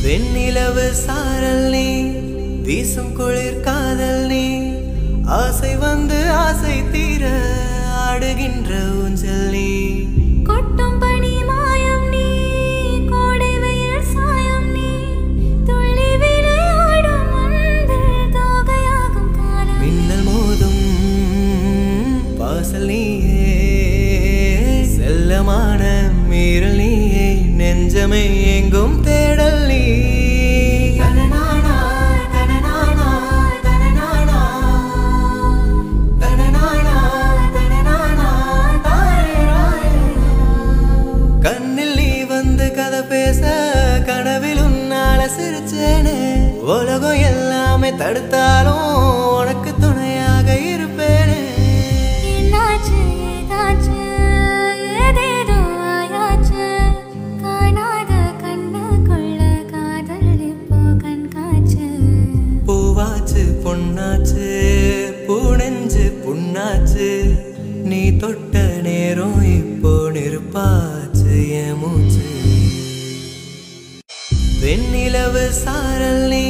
வெண்ணிலவு சாரல் நீ வீசும் குளிர் காதல் நீ ஆசை வந்து ஆசை தீர ஆடுகின்ற ஊஞ்சல் நீ கொட்டும் பனி மாயம் நீ கோடை வெயில் சாயம் நீ துள்ளி விளையாடும் மந்தல் தோகையாகும் காலம் மின்னல் மோதும் வாசல் நீயே செல்லமான மீறல் நீயே நெஞ்சமே எங்கும் தேடல் நீ கண்ணில் நீ வந்து கதை பேச கனவில் உன்னால சிரிச்சேனே உலகம் எல்லாமே தடுத்தாலும் உனக்கு துணையாக இருப்பேனே என்னாச்சு ஏதாச்சு ஏதேதோ ஆயாச்சு காணாத கண்ணுக்குள்ள காதல் இப்போ கண்காச்சு பூவாச்சு பொன்னாச்சு பூனெஞ்சு புண்ணாச்சு நீ தொட்ட நேரம் இப்போ நெருப்பாச்சு என் மூச்சு வெண்ணிலவு சாரல் நீ